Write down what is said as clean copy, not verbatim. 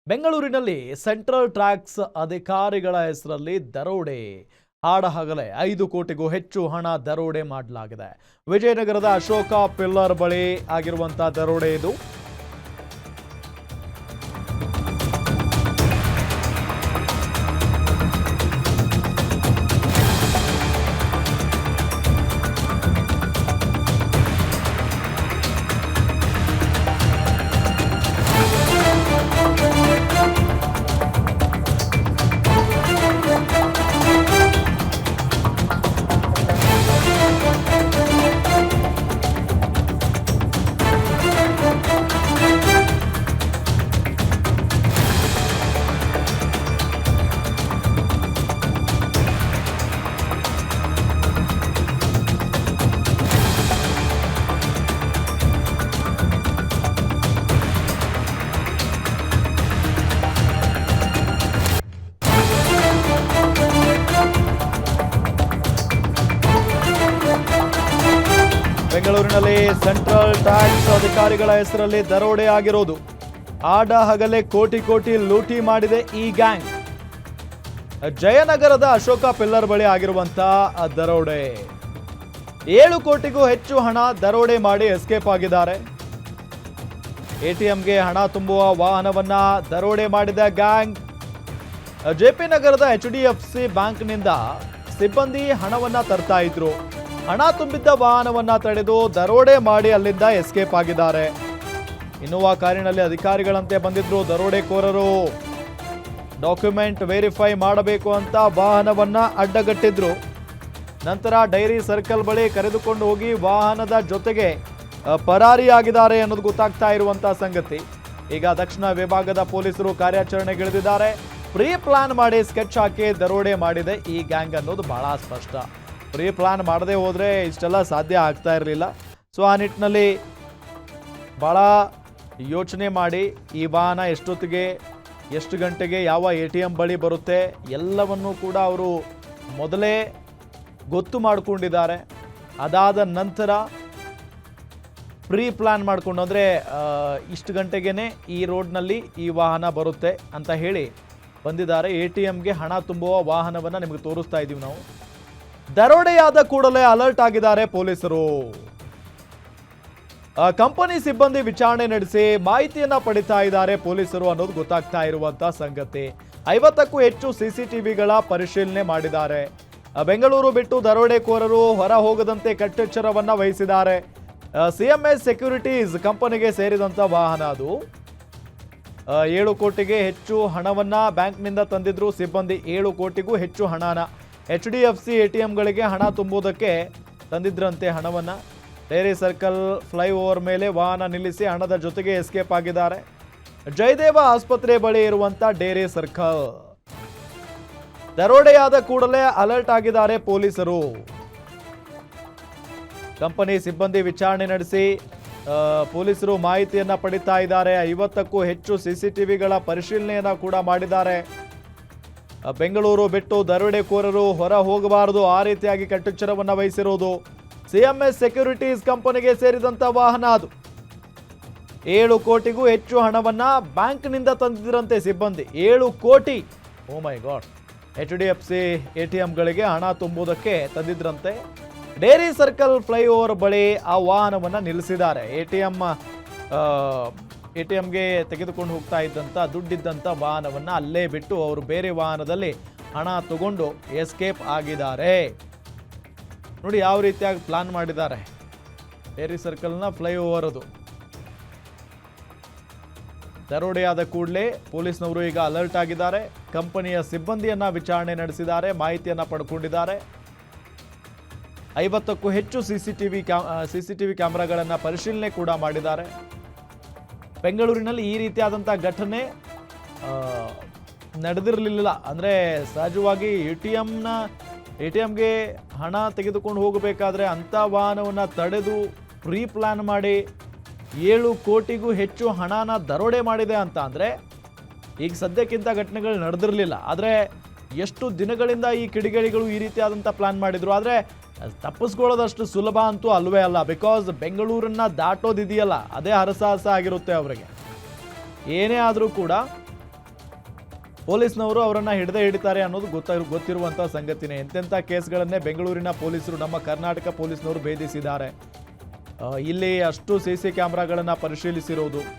ಬೆಂಗಳೂರಿನಲ್ಲಿ central tax ಅಧಿಕಾರಿಗಳ ಹೆಸರಲ್ಲಿ ದರೋಡೆ. ಹಾಡಹಗಲೇ 5 ಕೋಟಿಗೂ ಹೆಚ್ಚು ಹಣ ದರೋಡೆ ಮಾಡಲಾಗಿದೆ. ವಿಜಯನಗರದ ಅಶೋಕ ಪಿಲ್ಲರ್ ಬಳಿ ಆಗಿರುವಂತಹ ದರೋಡೆ ಇದು. ಬೆಂಗಳೂರಿನಲ್ಲಿ ಸೆಂಟ್ರಲ್ ಟ್ಯಾಕ್ಸ್ ಅಧಿಕಾರಿಗಳ ಹೆಸರಲ್ಲಿ ದರೋಡೆ ಆಗಿರೋದು. ಆಡ ಹಗಲೇ ಕೋಟಿ ಕೋಟಿ ಲೂಟಿ ಮಾಡಿದೆ ಈ ಗ್ಯಾಂಗ್. ಜಯನಗರದ ಅಶೋಕ ಪಿಲ್ಲರ್ ಬಳಿ ಆಗಿರುವಂತಹ ದರೋಡೆ. 7 ಕೋಟಿಗೂ ಹೆಚ್ಚು ಹಣ ದರೋಡೆ ಮಾಡಿ ಎಸ್ಕೇಪ್ ಆಗಿದ್ದಾರೆ. ಎಟಿಎಂಗೆ ಹಣ ತುಂಬುವ ವಾಹನವನ್ನ ದರೋಡೆ ಮಾಡಿದ ಗ್ಯಾಂಗ್. ಜೆಪಿ ನಗರದ HDFC ಬ್ಯಾಂಕ್ನಿಂದ ಸಿಬ್ಬಂದಿ ಹಣವನ್ನ ತರ್ತಾ ಇದ್ರು. ಹಣ ತುಂಬಿದ್ದ ವಾಹನವನ್ನ ತಡೆದು ದರೋಡೆ ಮಾಡಿ ಅಲ್ಲಿಂದ ಎಸ್ಕೇಪ್ ಆಗಿದ್ದಾರೆ. ಇನ್ನೋವಾ ಕಾರಿನಲ್ಲಿ ಅಧಿಕಾರಿಗಳಂತೆ ಬಂದಿದ್ರು ದರೋಡೆಕೋರರು. ಡಾಕ್ಯುಮೆಂಟ್ ವೆರಿಫೈ ಮಾಡಬೇಕು ಅಂತ ವಾಹನವನ್ನ ಅಡ್ಡಗಟ್ಟಿದ್ರು. ನಂತರ ಡೈರಿ ಸರ್ಕಲ್ ಬಳಿ ಕರೆದುಕೊಂಡು ಹೋಗಿ ವಾಹನದ ಜೊತೆಗೆ ಪರಾರಿಯಾಗಿದ್ದಾರೆ ಅನ್ನೋದು ಗೊತ್ತಾಗ್ತಾ ಇರುವಂತಹ ಸಂಗತಿ. ಈಗ ದಕ್ಷಿಣ ವಿಭಾಗದ ಪೊಲೀಸರು ಕಾರ್ಯಾಚರಣೆಗಿಳಿದಿದ್ದಾರೆ. ಪ್ರೀ ಪ್ಲಾನ್ ಮಾಡಿ ಸ್ಕೆಚ್ ಹಾಕಿ ದರೋಡೆ ಮಾಡಿದೆ ಈ ಗ್ಯಾಂಗ್ ಅನ್ನೋದು ಬಹಳ ಸ್ಪಷ್ಟ. ಪ್ರೀ ಪ್ಲಾನ್ ಮಾಡದೆ ಹೋದರೆ ಇಷ್ಟೆಲ್ಲ ಸಾಧ್ಯ ಆಗ್ತಾ ಇರಲಿಲ್ಲ. ಸೊ ಆ ನಿಟ್ಟಿನಲ್ಲಿ ಭಾಳ ಯೋಚನೆ ಮಾಡಿ ಈ ವಾಹನ ಎಷ್ಟೊತ್ತಿಗೆ ಎಷ್ಟು ಗಂಟೆಗೆ ಯಾವ ATM ಬಳಿ ಬರುತ್ತೆ ಎಲ್ಲವನ್ನೂ ಕೂಡ ಅವರು ಮೊದಲೇ ಗೊತ್ತು ಮಾಡಿಕೊಂಡಿದ್ದಾರೆ. ಅದಾದ ನಂತರ ಪ್ರೀ ಪ್ಲಾನ್ ಮಾಡಿಕೊಂಡು ಅಂದರೆ ಇಷ್ಟು ಗಂಟೆಗೇ ಈ ರೋಡ್ನಲ್ಲಿ ಈ ವಾಹನ ಬರುತ್ತೆ ಅಂತ ಹೇಳಿ ಬಂದಿದ್ದಾರೆ. ATMಗೆ ಹಣ ತುಂಬುವ ವಾಹನವನ್ನು ನಿಮಗೆ ತೋರಿಸ್ತಾ ಇದ್ದೀವಿ ನಾವು. ದರೋಡೆಯಾದ ಕೂಡಲೇ ಅಲರ್ಟ್ ಆಗಿದ್ದಾರೆ ಪೊಲೀಸರು. ಕಂಪನಿ ಸಿಬ್ಬಂದಿ ವಿಚಾರಣೆ ನಡೆಸಿ ಮಾಹಿತಿಯನ್ನ ಪಡಿತಾ ಇದ್ದಾರೆ ಪೊಲೀಸರು ಅನ್ನೋದು ಗೊತ್ತಾಗ್ತಾ ಇರುವಂತಹ ಸಂಗತಿ. 50ಕ್ಕೂ ಹೆಚ್ಚು CCTVಗಳ ಪರಿಶೀಲನೆ ಮಾಡಿದ್ದಾರೆ. ಬೆಂಗಳೂರು ಬಿಟ್ಟು ದರೋಡೆಕೋರರು ಹೊರ ಹೋಗದಂತೆ ಕಟ್ಟೆಚ್ಚರವನ್ನ ವಹಿಸಿದ್ದಾರೆ. CMS ಸೆಕ್ಯೂರಿಟೀಸ್ ಕಂಪನಿಗೆ ಸೇರಿದಂತ ವಾಹನ ಅದು. 7 ಕೋಟಿಗೆ ಹೆಚ್ಚು ಹಣವನ್ನ ಬ್ಯಾಂಕ್ನಿಂದ ತಂದಿದ್ರು ಸಿಬ್ಬಂದಿ. 7 ಕೋಟಿಗೂ ಹೆಚ್ಚು ಹಣನ HDFC ATMಗಳಿಗೆ ಹಣ ತುಂಬುವುದಕ್ಕೆ ತಂದಿದ್ರಂತೆ ಹಣವನ್ನ. ಡೈರಿ ಸರ್ಕಲ್ ಫ್ಲೈಓವರ್ ಮೇಲೆ ವಾಹನ ನಿಲ್ಲಿಸಿ ಹಣದ ಜೊತೆಗೆ ಎಸ್ಕೇಪ್ ಆಗಿದ್ದಾರೆ. ಜಯದೇವ ಆಸ್ಪತ್ರೆ ಬಳಿ ಇರುವಂತ ಡೈರಿ ಸರ್ಕಲ್. ದರೋಡೆಯಾದ ಕೂಡಲೇ ಅಲರ್ಟ್ ಆಗಿದ್ದಾರೆ ಪೊಲೀಸರು. ಕಂಪನಿ ಸಿಬ್ಬಂದಿ ವಿಚಾರಣೆ ನಡೆಸಿ ಪೊಲೀಸರು ಮಾಹಿತಿಯನ್ನ ಪಡಿತಾ ಇದ್ದಾರೆ. 50ಕ್ಕೂ ಹೆಚ್ಚು CCTVಗಳ ಪರಿಶೀಲನೆಯನ್ನ ಕೂಡ ಮಾಡಿದ್ದಾರೆ. ಬೆಂಗಳೂರು ಬಿಟ್ಟು ದರೋಡೆಕೋರರು ಹೊರ ಹೋಗಬಾರದು ಆ ರೀತಿಯಾಗಿ ಕಟ್ಟೆಚ್ಚರವನ್ನು ವಹಿಸಿರುವುದು. CMS ಸೆಕ್ಯೂರಿಟೀಸ್ ಕಂಪನಿಗೆ ಸೇರಿದಂತ ವಾಹನ ಅದು. 7 ಕೋಟಿಗೂ ಹೆಚ್ಚು ಹಣವನ್ನ ಬ್ಯಾಂಕ್ನಿಂದ ತಂದಿದ್ರಂತೆ ಸಿಬ್ಬಂದಿ. 7 ಕೋಟಿ. ಓ ಮೈ ಗಾಡ್. HDFC ATMಗಳಿಗೆ ಹಣ ತುಂಬುವುದಕ್ಕೆ ತಂದಿದ್ರಂತೆ. ಡೈರಿ ಸರ್ಕಲ್ ಫ್ಲೈಓವರ್ ಬಳಿ ಆ ವಾಹನವನ್ನ ನಿಲ್ಲಿಸಿದ್ದಾರೆ. ATMಗೆ ತೆಗೆದುಕೊಂಡು ಹೋಗ್ತಾ ಇದ್ದಂಥ ದುಡ್ಡಿದ್ದಂಥ ವಾಹನವನ್ನು ಅಲ್ಲೇ ಬಿಟ್ಟು ಅವರು ಬೇರೆ ವಾಹನದಲ್ಲಿ ಹಣ ತಗೊಂಡು ಎಸ್ಕೇಪ್ ಆಗಿದ್ದಾರೆ. ನೋಡಿ ಯಾವ ರೀತಿಯಾಗಿ ಪ್ಲಾನ್ ಮಾಡಿದ್ದಾರೆ. ಡೈರಿ ಸರ್ಕಲ್ನ ಫ್ಲೈಓವರ್ ಅದು. ದರೋಡೆಯಾದ ಕೂಡಲೇ ಪೊಲೀಸ್ನವರು ಈಗ ಅಲರ್ಟ್ ಆಗಿದ್ದಾರೆ. ಕಂಪನಿಯ ಸಿಬ್ಬಂದಿಯನ್ನ ವಿಚಾರಣೆ ನಡೆಸಿದ್ದಾರೆ, ಮಾಹಿತಿಯನ್ನ ಪಡ್ಕೊಂಡಿದ್ದಾರೆ. 50ಕ್ಕೂ ಹೆಚ್ಚು CCTV ಕ್ಯಾಮೆರಾಗಳನ್ನು ಪರಿಶೀಲನೆ ಕೂಡ ಮಾಡಿದ್ದಾರೆ. ಬೆಂಗಳೂರಿನಲ್ಲಿ ಈ ರೀತಿಯಾದಂಥ ಘಟನೆ ನಡೆದಿರಲಿಲ್ಲ. ಅಂದರೆ ಸಹಜವಾಗಿ ATMಗೆ ಹಣ ತೆಗೆದುಕೊಂಡು ಹೋಗಬೇಕಾದ್ರೆ ಅಂಥ ವಾಹನವನ್ನು ತಡೆದು ಪ್ರೀ ಪ್ಲಾನ್ ಮಾಡಿ 7 ಕೋಟಿಗೂ ಹೆಚ್ಚು ಹಣನ ದರೋಡೆ ಮಾಡಿದೆ ಅಂತ ಅಂದರೆ ಈಗ ಸದ್ಯಕ್ಕಿಂತ ಘಟನೆಗಳು ನಡೆದಿರಲಿಲ್ಲ. ಆದರೆ ಎಷ್ಟು ದಿನಗಳಿಂದ ಈ ಕಿಡಿಗೇಡಿಗಳು ಈ ರೀತಿಯಾದಂಥ ಪ್ಲಾನ್ ಮಾಡಿದ್ರು. ಆದರೆ ತಪ್ಪಿಸ್ಕೊಳ್ಳೋದಷ್ಟು ಸುಲಭ ಅಂತೂ ಅಲ್ವೇ ಅಲ್ಲ. ಬಿಕಾಸ್ ಬೆಂಗಳೂರನ್ನ ದಾಟೋದಿದೆಯಲ್ಲ ಅದೇ ಹರಸಾಹಸ ಆಗಿರುತ್ತೆ ಅವರಿಗೆ. ಏನೇ ಆದರೂ ಕೂಡ ಪೊಲೀಸ್ನವರು ಅವರನ್ನು ಹಿಡಿತಾರೆ ಅನ್ನೋದು ಗೊತ್ತಿರುವಂಥ ಸಂಗತಿನೇ. ಎಂತೆಂಥ ಕೇಸ್ಗಳನ್ನೇ ಬೆಂಗಳೂರಿನ ಪೊಲೀಸರು, ನಮ್ಮ ಕರ್ನಾಟಕ ಪೊಲೀಸ್ನವರು ಭೇದಿಸಿದ್ದಾರೆ. ಇಲ್ಲಿ ಅಷ್ಟು CC ಕ್ಯಾಮ್ರಾಗಳನ್ನು ಪರಿಶೀಲಿಸಿರೋದು.